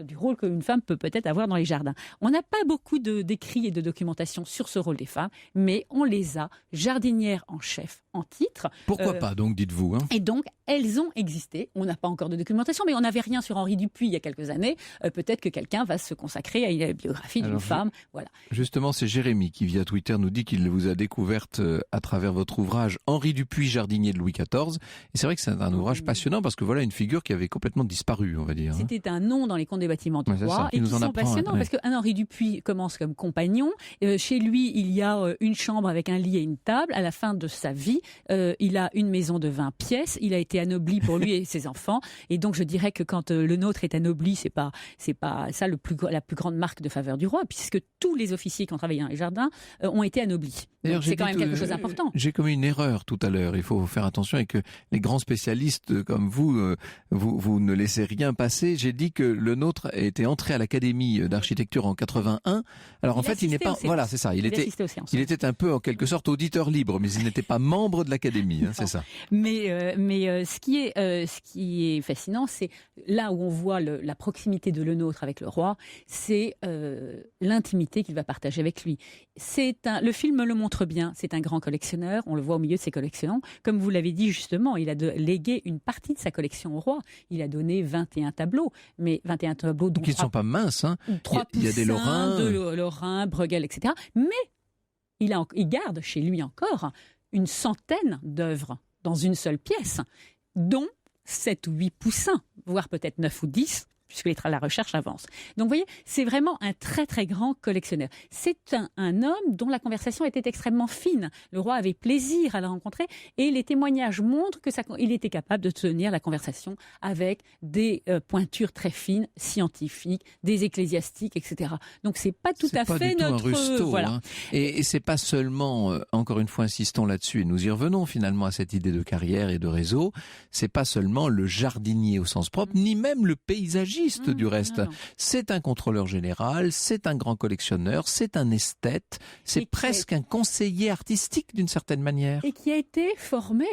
du rôle qu'une femme peut peut-être avoir dans les jardins. On n'a pas beaucoup d'écrits et de documentation sur ce rôle des femmes, mais on les a, jardinières en chef, en titre. Pourquoi pas, donc, dites-vous. Et donc, elles ont existé. On n'a pas encore de documentation, mais on n'avait rien sur Henri Dupuy il y a quelques années. Peut-être que quelqu'un va se consacrer à une biographie d'une femme. Voilà. Justement, c'est Jérémy qui, via Twitter, nous dit qu'il vous a découverte à travers votre ouvrage Henri Dupuy, jardinier de Louis XIV. Et c'est vrai que c'est un ouvrage passionnant, parce que voilà une figure qui avait complètement disparu, on va dire. C'était un nom dans les contes des bâtiments du roi, et qui sont passionnants, parce qu'un Henri Dupuy commence comme compagnon. Chez lui, il y a une chambre avec un lit et une table. À la fin de sa vie, il a une maison de 20 pièces. Il a été anobli pour lui et ses enfants. Et donc, je dirais que quand le nôtre est anobli, c'est pas ça la plus grande marque de faveur du roi, puisque tous les officiers qui ont travaillé dans les jardins ont été anoblis. Donc, c'est quand même quelque chose d'important. J'ai commis une erreur tout à l'heure. Il faut faire attention, et que les grands spécialistes comme vous, vous ne laissez rien passer. J'ai dit que le nôtre était entré à l'Académie d'architecture en 81. Alors en fait, il n'est pas. Voilà, c'est ça. Il était un peu en quelque sorte auditeur libre, mais il n'était pas membre de l'Académie. C'est ça. Mais ce qui est fascinant, c'est là où on voit la proximité de le nôtre avec le roi, c'est l'intimité qu'il va partager avec lui. Le film le montre bien. C'est un grand collectionneur. On le voit au milieu de ses collections. Comme vous l'avez dit justement, il a légué une partie de sa collection au roi. Il a donné 21 tableaux, mais 21 tableaux dont qui ne sont pas minces. Il y a des Lorrain, Bruegel, etc. Mais il garde chez lui encore une centaine d'œuvres dans une seule pièce, dont 7 ou 8 poussins, voire peut-être 9 ou 10, puisque la recherche avance. Donc vous voyez, c'est vraiment un très très grand collectionneur. C'est un homme dont la conversation était extrêmement fine. Le roi avait plaisir à le rencontrer, et les témoignages montrent qu'il était capable de tenir la conversation avec des pointures très fines, scientifiques, des ecclésiastiques, etc. Donc c'est pas tout à fait notre... un rusto, voilà. Et c'est pas seulement, encore une fois insistons là-dessus, et nous y revenons finalement à cette idée de carrière et de réseau, c'est pas seulement le jardinier au sens propre, ni même le paysagiste du reste. Non. C'est un contrôleur général, c'est un grand collectionneur, c'est un esthète, c'est presque un conseiller artistique d'une certaine manière. Et qui a été formé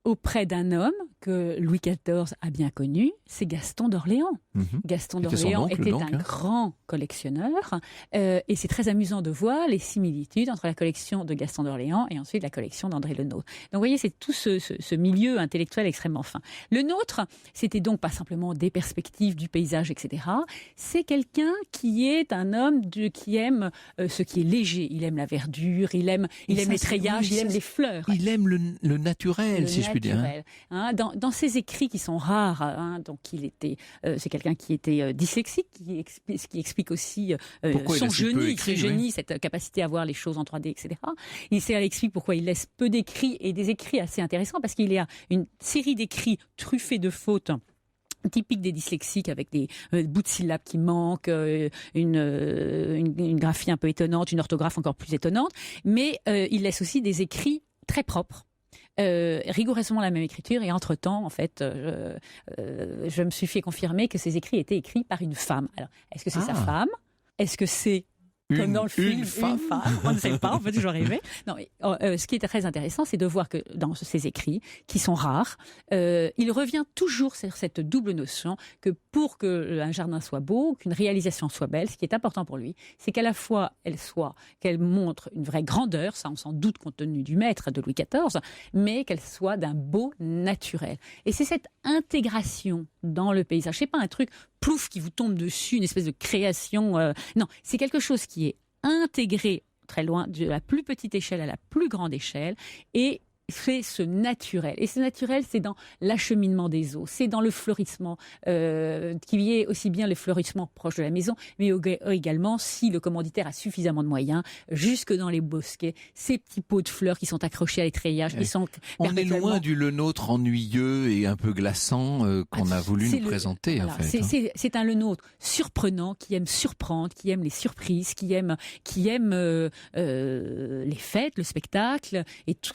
auprès d'un homme que Louis XIV a bien connu, c'est Gaston d'Orléans. Gaston d'Orléans était un grand collectionneur, et c'est très amusant de voir les similitudes entre la collection de Gaston d'Orléans et ensuite la collection d'André Le Nôtre. Donc vous voyez, c'est tout ce milieu intellectuel extrêmement fin. Le nôtre, c'était donc pas simplement des perspectives, du paysage, etc. C'est quelqu'un qui est un homme qui aime ce qui est léger. Il aime la verdure, il aime les treillages, il aime les fleurs. Il aime le naturel, si je puis dire. Dans ses écrits qui sont rares, donc c'est quelqu'un qui était dyslexique, ce qui explique aussi son génie, cette capacité à voir les choses en 3D, etc. Ça explique pourquoi il laisse peu d'écrits, et des écrits assez intéressants, parce qu'il y a une série d'écrits truffés de fautes typique des dyslexiques, avec des bouts de syllabes qui manquent, une graphie un peu étonnante, une orthographe encore plus étonnante, mais il laisse aussi des écrits très propres. rigoureusement la même écriture. Et entre-temps, en fait, je me suis fait confirmer que ces écrits étaient écrits par une femme. Alors, est-ce que c'est sa femme ? Est-ce que c'est comme dans le film, une femme. On ne sait pas, on peut toujours rêver. Non, mais, ce qui est très intéressant, c'est de voir que dans ces écrits, qui sont rares, il revient toujours sur cette double notion que pour qu'un jardin soit beau, qu'une réalisation soit belle, ce qui est important pour lui, c'est qu'à la fois qu'elle montre une vraie grandeur, ça on s'en doute compte tenu du maître de Louis XIV, mais qu'elle soit d'un beau naturel. Et c'est cette intégration dans le paysage. C'est pas un truc plouf qui vous tombe dessus, une espèce de création. Non, c'est quelque chose qui est intégré très loin, de la plus petite échelle à la plus grande échelle, et c'est ce naturel. Et ce naturel, c'est dans l'acheminement des eaux, c'est dans le fleurissement, qui est aussi bien le fleurissement proche de la maison, mais également, si le commanditaire a suffisamment de moyens, jusque dans les bosquets, ces petits pots de fleurs qui sont accrochés à l'étrillage. On est loin du lenôtre ennuyeux et un peu glaçant qu'on a voulu nous présenter. Voilà, en fait, c'est un lenôtre surprenant, qui aime surprendre, qui aime les surprises, qui aime les fêtes, le spectacle, et tout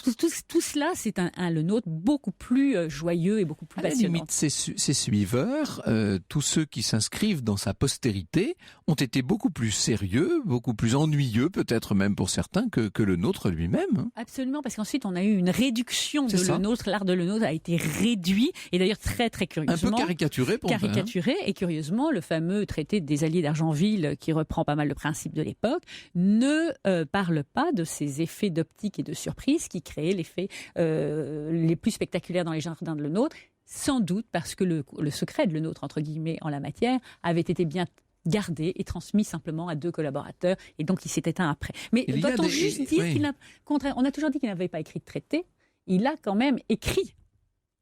cela, c'est un lenôtre beaucoup plus joyeux et beaucoup plus passionnant. À la limite, ses suiveurs, tous ceux qui s'inscrivent dans sa postérité, ont été beaucoup plus sérieux, beaucoup plus ennuyeux, peut-être même pour certains, que le nôtre lui-même. Absolument, parce qu'ensuite, on a eu une réduction de lenôtre. L'art de lenôtre a été réduit, et d'ailleurs très, très curieusement. Un peu caricaturé, pour Caricaturé, et curieusement, le fameux traité des Alliés d'Argenville, qui reprend pas mal le principe de l'époque, ne parle pas de ces effets d'optique et de surprise qui créaient l'effet les plus spectaculaires dans les jardins de lenôtre, sans doute parce que le secret de lenôtre, entre guillemets, en la matière, avait été bien gardé et transmis simplement à 2 collaborateurs, et donc il s'est éteint après. Mais doit-on juste dire qu'il n'a... On a toujours dit qu'il n'avait pas écrit de traité, il a quand même écrit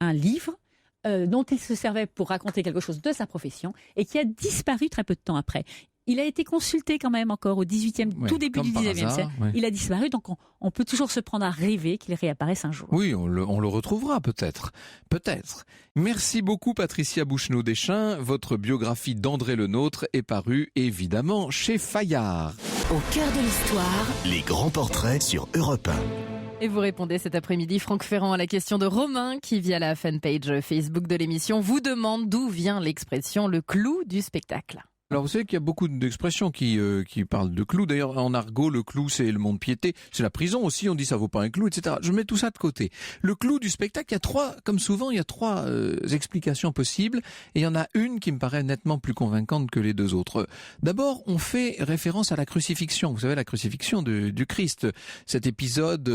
un livre dont il se servait pour raconter quelque chose de sa profession, et qui a disparu très peu de temps après. Il a été consulté quand même encore au tout début du 19e siècle. Ouais. Il a disparu, donc on peut toujours se prendre à rêver qu'il réapparaisse un jour. Oui, on le retrouvera peut-être. Peut-être. Merci beaucoup Patricia Bouchenaud-Deschamps. Votre biographie d'André Le Nôtre est parue évidemment chez Fayard. Au cœur de l'histoire, les grands portraits sur Europe 1. Et vous répondez cet après-midi, Franck Ferrand, à la question de Romain qui, via la fanpage Facebook de l'émission, vous demande d'où vient l'expression « le clou du spectacle ». Alors vous savez qu'il y a beaucoup d'expressions qui parlent de clou. D'ailleurs en argot, le clou c'est le mont-de-piété, c'est la prison aussi, on dit ça vaut pas un clou, etc. Je mets tout ça de côté. Le clou du spectacle, comme souvent, il y a trois explications possibles, et il y en a une qui me paraît nettement plus convaincante que les deux autres. D'abord, on fait référence à la crucifixion. Vous savez, la crucifixion du Christ. Cet épisode,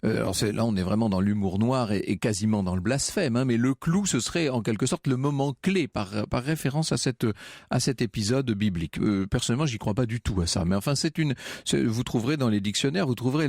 là on est vraiment dans l'humour noir et quasiment dans le blasphème, hein, mais le clou, ce serait en quelque sorte le moment clé par référence à cet épisode biblique. Personnellement, j'y crois pas du tout à ça. Mais enfin, vous trouverez dans les dictionnaires, vous trouverez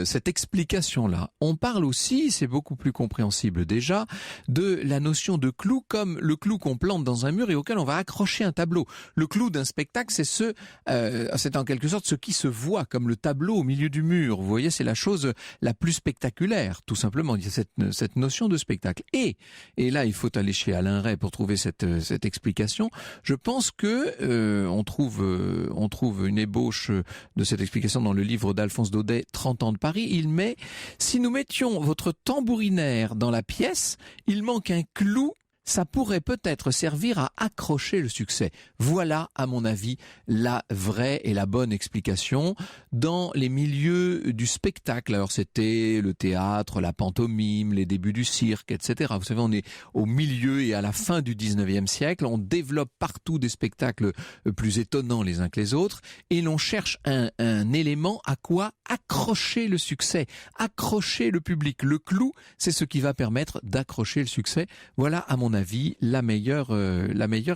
cette explication-là. On parle aussi, c'est beaucoup plus compréhensible déjà, de la notion de clou comme le clou qu'on plante dans un mur et auquel on va accrocher un tableau. Le clou d'un spectacle, c'est en quelque sorte ce qui se voit comme le tableau au milieu du mur. Vous voyez, c'est la chose la plus spectaculaire, tout simplement. Il y a cette notion de spectacle. Et là, il faut aller chez Alain Ray pour trouver cette explication. Je pense que on trouve une ébauche de cette explication dans le livre d'Alphonse Daudet, 30 ans de Paris. Il met « Si nous mettions votre tambourinaire dans la pièce, il manque un clou, ça pourrait peut-être servir à accrocher le succès. » Voilà, à mon avis, la vraie et la bonne explication. Dans les milieux du spectacle, alors c'était le théâtre, la pantomime, les débuts du cirque, etc. Vous savez, on est au milieu et à la fin du 19e siècle. On développe partout des spectacles plus étonnants les uns que les autres. Et l'on cherche un élément à quoi accrocher le succès, accrocher le public. Le clou, c'est ce qui va permettre d'accrocher le succès. Voilà, à mon avis, la meilleure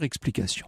explication.